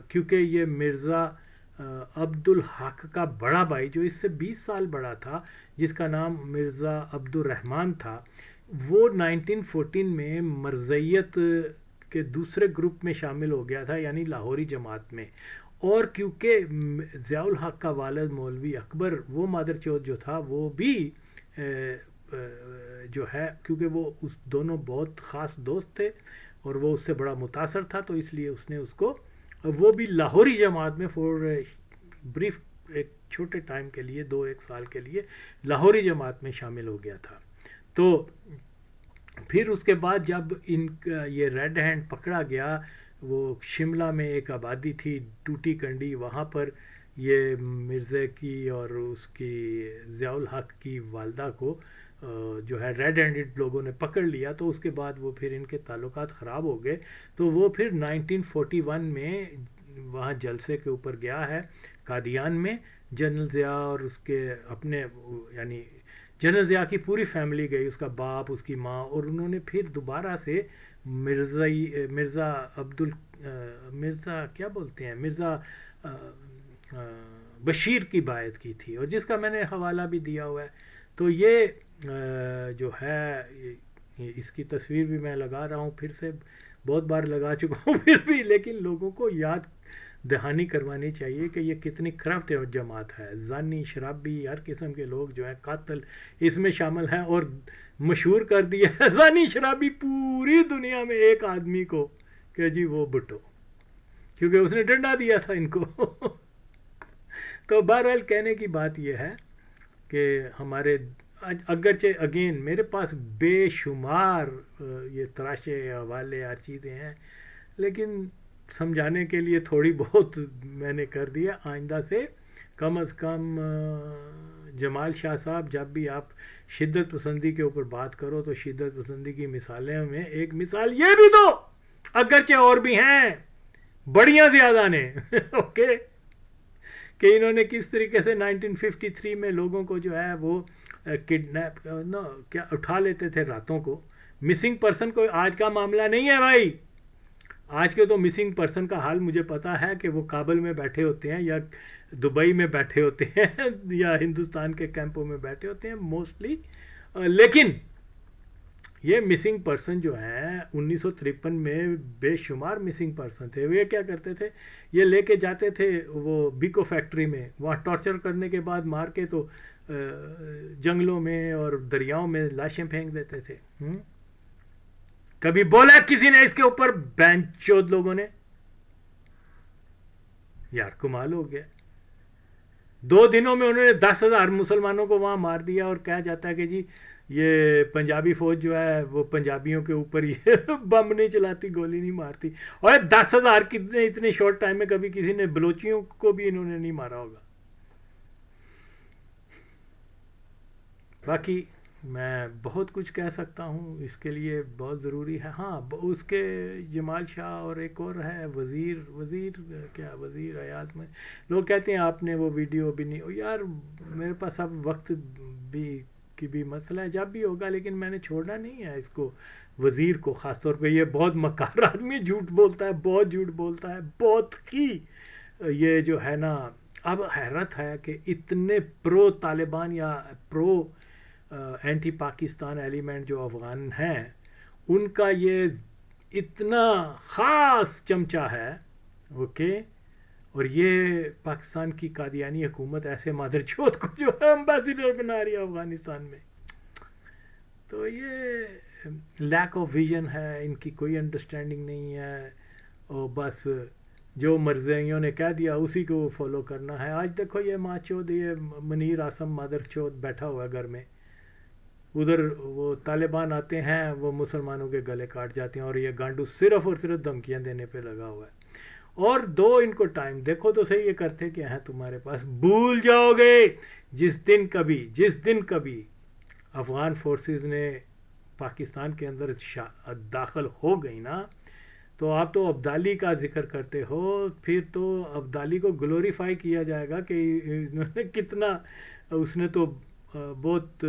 کیونکہ یہ مرزا عبدالحق کا بڑا بھائی جو اس سے 20 سال بڑا تھا، جس کا نام مرزا عبد الرحمن تھا، وہ 1914 میں مرزیت کے دوسرے گروپ میں شامل ہو گیا تھا، یعنی لاہوری جماعت میں. اور کیونکہ ضیاء الحق کا والد مولوی اکبر وہ مادر چوت جو تھا وہ بھی جو ہے کیونکہ وہ اس دونوں بہت خاص دوست تھے اور وہ اس سے بڑا متاثر تھا، تو اس لیے اس نے اس کو وہ بھی لاہوری جماعت میں فور بریف ایک چھوٹے ٹائم کے لیے 2-1 سال کے لیے لاہوری جماعت میں شامل ہو گیا تھا. تو پھر اس کے بعد جب ان کا یہ ریڈ ہینڈ پکڑا گیا، وہ شملہ میں ایک آبادی تھی ٹوٹی کنڈی، وہاں پر یہ مرزے کی اور اس کی ضیاء الحق کی والدہ کو جو ہے ریڈ ہینڈڈ لوگوں نے پکڑ لیا. تو اس کے بعد وہ پھر ان کے تعلقات خراب ہو گئے، تو وہ پھر 1941 میں وہاں جلسے کے اوپر گیا ہے قادیان میں. جنرل ضیاء اور اس کے اپنے یعنی جنرل ضیاء کی پوری فیملی گئی، اس کا باپ، اس کی ماں، اور انہوں نے پھر دوبارہ سے مرزا کیا بولتے ہیں مرزا بشیر کی بیعت کی تھی، اور جس کا میں نے حوالہ بھی دیا ہوا ہے. تو یہ جو ہے اس کی تصویر بھی میں لگا رہا ہوں، پھر سے بہت بار لگا چکا ہوں پھر بھی، لیکن لوگوں کو یاد دہانی کروانی چاہیے کہ یہ کتنی کرپٹ جماعت ہے. زانی، شرابی، ہر قسم کے لوگ جو ہیں قاتل اس میں شامل ہیں، اور مشہور کر دیا ہے زانی شرابی پوری دنیا میں ایک آدمی کو کہ جی وہ بھٹو، کیونکہ اس نے ڈنڈا دیا تھا ان کو. تو بہرحال کہنے کی بات یہ ہے کہ ہمارے اگرچہ اگین میرے پاس بے شمار یہ تراشے حوالے اور چیزیں ہیں، لیکن سمجھانے کے لیے تھوڑی بہت میں نے کر دیا. آئندہ سے کم از کم جمال شاہ صاحب جب بھی آپ شدت پسندی کے اوپر بات کرو تو شدت پسندی کی مثالیں میں ایک مثال یہ بھی دو، اگرچہ اور بھی ہیں بڑیاں زیادہ نے اوکے، کہ انہوں نے کس طریقے سے 1953 میں لوگوں کو جو ہے وہ کڈنیپ کیا اٹھا لیتے تھے راتوں کو. مسنگ پرسن کوئی آج کا معاملہ نہیں ہے بھائی. آج کے تو مسنگ پرسن کا حال مجھے پتا ہے کہ وہ کابل میں بیٹھے ہوتے ہیں یا دبئی میں بیٹھے ہوتے ہیں یا ہندوستان کے کیمپوں میں بیٹھے ہوتے ہیں موسٹلی. لیکن یہ مسنگ پرسن جو ہیں 1953 میں بے شمار مسنگ پرسن تھے. وہ کیا کرتے تھے، یہ لے کے جاتے تھے وہ بیکو فیکٹری میں، وہاں ٹارچر کرنے کے بعد مار کے تو جنگلوں میں اور دریاؤں میں لاشیں پھینک دیتے تھے. کبھی بولا کسی نے اس کے اوپر؟ بینچ چود لوگوں نے. یار کمال ہو گیا. 2 دنوں میں انہوں نے 10,000 مسلمانوں کو وہاں مار دیا، اور کہا جاتا ہے کہ جی یہ پنجابی فوج جو ہے وہ پنجابیوں کے اوپر یہ بم نہیں چلاتی، گولی نہیں مارتی. اور 10,000 کتنے اتنے شارٹ ٹائم میں کبھی کسی نے بلوچیوں کو بھی انہوں نے نہیں مارا ہوگا. باقی میں بہت کچھ کہہ سکتا ہوں، اس کے لیے بہت ضروری ہے. ہاں اس کے جمال شاہ اور ایک اور ہے وزیر ایاز میں لوگ کہتے ہیں آپ نے وہ ویڈیو بھی نہیں. یار میرے پاس اب وقت کی بھی مسئلہ ہے، جب بھی ہوگا، لیکن میں نے چھوڑنا نہیں ہے اس کو، وزیر کو خاص طور پہ. یہ بہت مکار آدمی، جھوٹ بولتا ہے، بہت جھوٹ بولتا ہے، بہت ہی یہ جو ہے نا. اب حیرت ہے کہ اتنے پرو طالبان یا پرو اینٹی پاکستان ایلیمنٹ جو افغان ہیں، ان کا یہ اتنا خاص چمچہ ہے اوکے. اور یہ پاکستان کی قادیانی حکومت ایسے مادر چوت کو جو ہے امبیسیڈر بنا رہی ہے افغانستان میں. تو یہ لیک آف ویژن ہے، ان کی کوئی انڈرسٹینڈنگ نہیں ہے، اور بس جو مرضیوں نے کہہ دیا اسی کو فالو کرنا ہے. آج دیکھو یہ ماں چود، یہ منیر آسم مادر چود بیٹھا ہوا ہے گھر میں، ادھر وہ طالبان آتے ہیں وہ مسلمانوں کے گلے کاٹ جاتے ہیں، اور یہ گانڈو صرف اور صرف دھمکیاں دینے پہ لگا ہوا ہے. اور دو ان کو ٹائم دیکھو تو صحیح، یہ کرتے کیا ہیں تمہارے پاس. بھول جاؤ گے جس دن کبھی افغان فورسز نے پاکستان کے اندر داخل ہو گئی نا، تو آپ تو ابدالی کا ذکر کرتے ہو، پھر تو ابدالی کو گلوریفائی کیا جائے گا کہ انہوں نے کتنا، اس نے تو بہت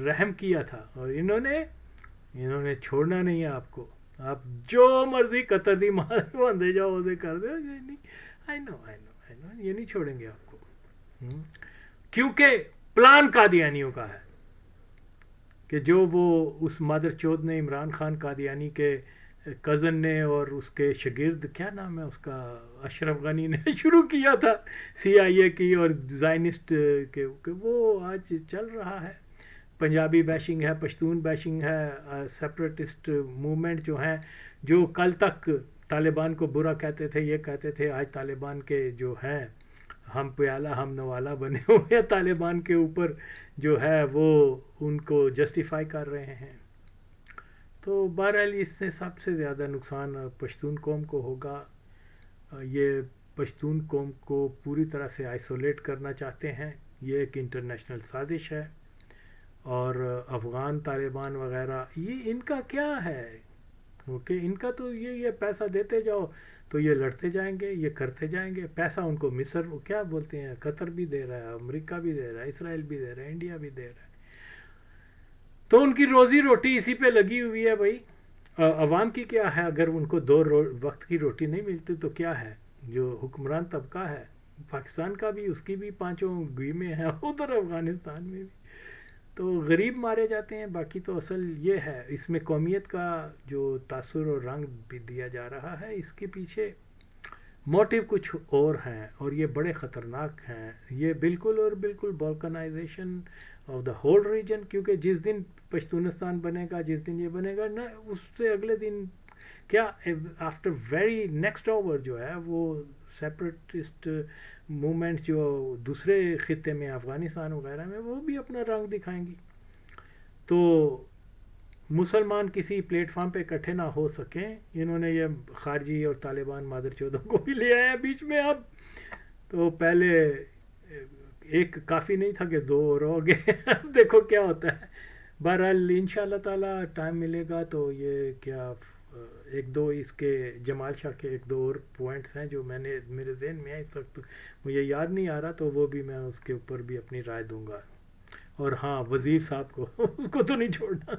رحم کیا تھا. اور انہوں نے چھوڑنا نہیں ہے آپ کو. آپ جو مرضی قطر دی مار باندھے جاؤ، اسے کر دو. آئی نو یہ نہیں چھوڑیں گے آپ کو، کیونکہ پلان قادیانیوں کا ہے کہ جو وہ اس مادر چود نے، عمران خان قادیانی کے کزن نے اور اس کے شاگرد، کیا نام ہے اس کا، اشرف غنی نے شروع کیا تھا CIA کی اور زائنسٹ کے، وہ آج چل رہا ہے. پنجابی بیشنگ ہے، پشتون بیشنگ ہے، سیپریٹسٹ موومنٹ جو ہیں، جو کل تک طالبان کو برا کہتے تھے، یہ کہتے تھے، آج طالبان کے جو ہیں ہم پیالہ ہم نوالا بنے ہوئے ہیں، طالبان کے اوپر جو ہے وہ ان کو جسٹیفائی کر رہے ہیں. تو بہرحال اس سے سب سے زیادہ نقصان پشتون قوم کو ہوگا. یہ پشتون قوم کو پوری طرح سے آئسولیٹ کرنا چاہتے ہیں. یہ ایک انٹرنیشنل سازش ہے، اور افغان طالبان وغیرہ یہ ان کا کیا ہے اوکے. ان کا تو یہ پیسہ دیتے جاؤ تو یہ لڑتے جائیں گے، یہ کرتے جائیں گے. پیسہ ان کو مصر کیا بولتے ہیں، قطر بھی دے رہا ہے، امریکہ بھی دے رہا ہے، اسرائیل بھی دے رہا ہے، انڈیا بھی دے رہا ہے. تو ان کی روزی روٹی اسی پہ لگی ہوئی ہے بھائی. عوام کی کیا ہے؟ اگر ان کو 2 وقت کی روٹی نہیں ملتی تو کیا ہے؟ جو حکمران طبقہ ہے پاکستان کا بھی، اس کی بھی 5 گیمیں ہیں ادھر افغانستان میں بھی، تو غریب مارے جاتے ہیں. باقی تو اصل یہ ہے، اس میں قومیت کا جو تاثر اور رنگ بھی دیا جا رہا ہے، اس کے پیچھے موٹیو کچھ اور ہیں، اور یہ بڑے خطرناک ہیں. یہ بالکل اور بالکل بالکنائزیشن آف دا ہول ریجن. کیونکہ جس دن پشتونستان بنے گا، جس دن یہ بنے گا نا، اس سے اگلے دن کیا آفٹر ویری نیکسٹ آور جو ہے وہ سیپریٹسٹ موومنٹ جو دوسرے خطے میں، افغانستان وغیرہ میں، وہ بھی اپنا رنگ دکھائیں گی. تو مسلمان کسی پلیٹ فارم پہ اکٹھے نہ ہو سکیں، انہوں نے یہ خارجی اور طالبان مادر چودوں کو بھی لے آیا بیچ میں اب. تو پہلے ایک کافی نہیں تھا کہ دو اور ہو گئے. اب دیکھو کیا ہوتا ہے. بہرحال انشاءاللہ تعالیٰ ٹائم ملے گا تو یہ کیا ایک دو اس کے جمال شاہ کے ایک دو اور پوائنٹس ہیں جو میرے ذہن میں ہیں، اس وقت مجھے یاد نہیں آ رہا، تو وہ بھی میں اس کے اوپر بھی اپنی رائے دوں گا. اور ہاں وزیر صاحب کو اس کو تو نہیں چھوڑنا.